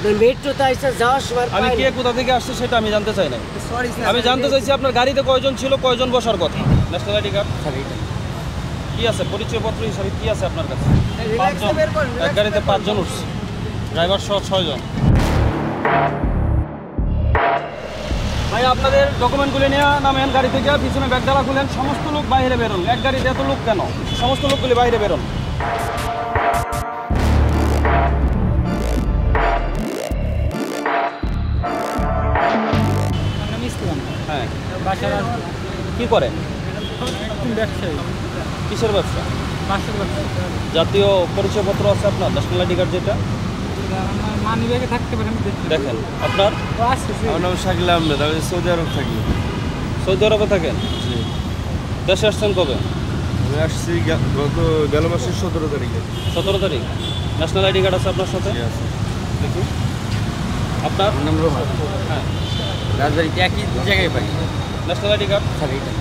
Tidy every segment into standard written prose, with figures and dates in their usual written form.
আপনার মেট্রোতে আইসা যাওয়ার সময় আমি কে কোথা থেকে আসছে সেটা আমি জানতে চাই না। সরি স্যার, আমি জানতে চাইছি আপনার গাড়িতে কয়জন ছিল, কয়জন বসার কথা। ন্যাশনাল আইডি কার্ড কি আছে, পরিচয়পত্র হিসাবে কি আছে আপনার কাছে? পাঁচজন, এক গাড়িতে 5 জন উঠছে, ড্রাইভার সহ 6 জন। ভাই আপনাদের ডকুমেন্টগুলি নিয়ে নামেন গাড়ি থেকে, পিছনে ব্যাগডালা খুলেন, সমস্ত লোক বাইরে বেরোন। এক গাড়িতে এত লোক কেন? সমস্ত লোকগুলি বাইরে বেরোন। হ্যাঁ, কি করেন? ব্যবসায়ী, কিসের ব্যবসা? বাসের ব্যবসা। জাতীয় পরিচয়পত্র আছে আপনার, ন্যাশনাল আইডি কার্ড যেটা? মানি ব্যাগে থাকতে পারে, আমি দেখেন। আপনার? আমার নাম শাকিল আহমেদ, আমি সৌদি আরব থাকি। সৌদি আরবে থাকেন? জি। দেশে আসছেন কবে? আমি আসছি গেল মাসের 17 তারিখে। 17 তারিখ। ন্যাশনাল আইডি কার্ড আছে আপনার সাথে? জি আছে। দেখি আপনার নাম রোমান। হ্যাঁ, রাজবাড়িতে একই জায়গায় পাই। ন্যাশনাল আইডি কার্ড স্যার এইটা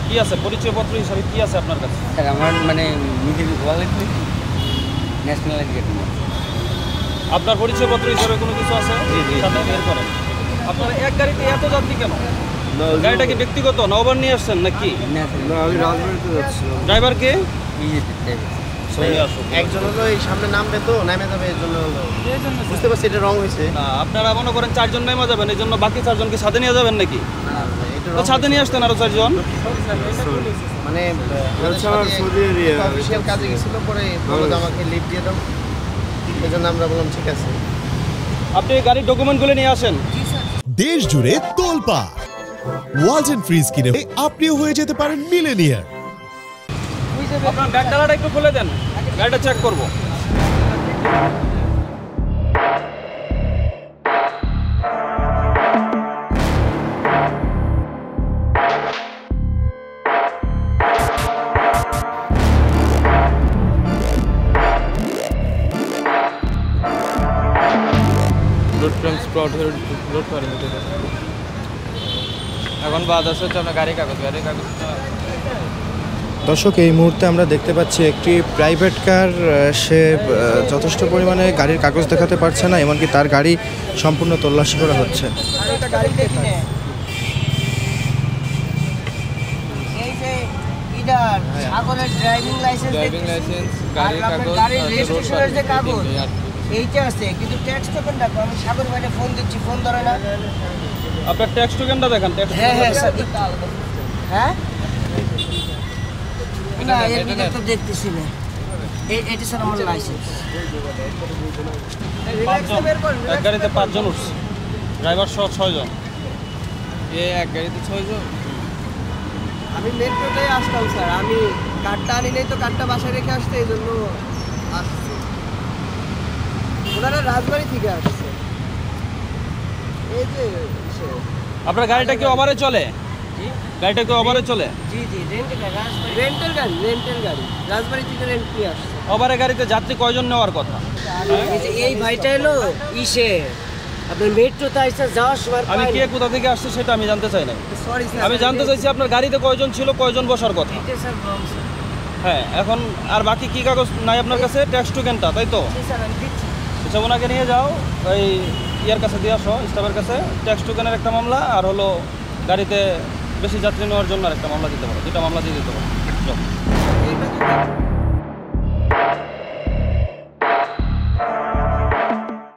কি আছে, পরিচয়পত্র হিসাবে কি আছে আপনার কাছে? স্যার আমার মানে নিজের ওয়ালেট ন্যাশনাল আইডি কার্ড। আপনার পরিচয়পত্র হিসাবে কোনো কিছু আছে? জি, জি। সাথে বের করেন। আপনার এক গাড়িতে এত যাত্রী কেন? গাড়িটা কি ব্যক্তিগত না ওভার নিয়ে আসছেন নাকি? না আমি রাজবাড়িতে যাচ্ছি। ড্রাইভার কে? একজন হলো এই সামনে নামবে তো নামে যাবে, এর জন্য বুঝতে পারছি এটা রং হয়েছে। না, আপনারা মনে করেন 4 জন নেমে যাবেন, এই জন্য বাকি 4 জনকে সাথে নিয়ে যাবেন নাকি? তো সাথে নিয়ে আসতেন আরো 4 জন। মানে সৌদি এরিয়া অফিসিয়াল কাজে গেছিল, পরে বললো যে আমাকে লিভ দিয়ে দাও, এই জন্য আমরা বললাম ঠিক আছে। আপনি গাড়ির ডকুমেন্টগুলো নিয়ে আসেন। দেশ জুড়ে তোলপাড় ওয়ালটন ফ্রিজ কিনে আপনিও হয়ে যেতে পারেন মিলেনিয়ার। আপনার ব্যাগ ডালাটা একটু খুলে দেন, গাড়িটা চেক করবো। রোড ট্রান্সপোর্ট রোড পারমিট এখন বাদ আছে হচ্ছে আপনার গাড়ির কাগজ। দর্শক, এই মুহূর্তে আমরা দেখতে পাচ্ছি একটি প্রাইভেট কার, সে যথেষ্ট পরিমাণে গাড়ির কাগজ দেখাতে পারছে না, এমনকি তার গাড়ি সম্পূর্ণ তল্লাশি করা হচ্ছে। এই যে ইডার সাগরের ড্রাইভিং লাইসেন্স, গাড়ির কাগজ, গাড়ির রেজিস্ট্রেশনের যে কাগজ এইটা আছে, কিন্তু ট্যাক্স টোকেন দেখো। আমি সাগর ভাইকে ফোন দিচ্ছি, ফোন ধরে না। আপনার ট্যাক্স টোকেনটা দেখান। হ্যাঁ হ্যাঁ স্যার। হ্যাঁ না, এর ভিতরে তো দেখতেছি না। এটি স্যার আমার লাইসেন্স। এক গাড়িতে 5 জন উঠছে, ড্রাইভার সহ 6 জন। এক গাড়িতে 6 জন। আমি মেট্রোতে আসতাম স্যার, আমি কার্ডটা আনি নাই তো, কার্ডটা বাসায় রেখে আসতে, এই জন্য আসছি। ওনারা রাজবাড়ি থেকে আসছে। এই যে আপনার গাড়িটা কি ওভারে চলে? গাড়িটা কি ওভারে চলে? জি জি, রেন্টাল গাড়ি রাজবাড়ি থেকে রেন্ট নিয়ে আসছে। ওভারে গাড়িতে যাত্রী কয়জন নেওয়ার কথা? এই ভাইটা এলো ইসে আপনার মেট্রোতে আইসা যাওয়ার সময় আমি কে কোথা থেকে আসছে সেটা আমি জানতে চাই না। সরি স্যার, আমি জানতে চাইছি আপনার গাড়িতে কয়জন ছিল, কয়জন বসার কথা। এটা স্যার রং স্যার। হ্যাঁ, এখন আর বাকি কি কাগজ নাই আপনার কাছে? ট্যাক্স টোকেনটা, তাই তো? জি স্যার, আমি দিচ্ছি। আচ্ছা, ওনাকে নিয়ে যাও, ওই ইয়ার কাছে দিয়ে আসো, স্টাফের কাছে। ট্যাক্স টোকেনের একটা মামলা, আর হলো গাড়িতে বেশি যাত্রী নেওয়ার জন্য আর একটা মামলা দিতে পারো, 2টা মামলা দিয়ে দিতে পারো।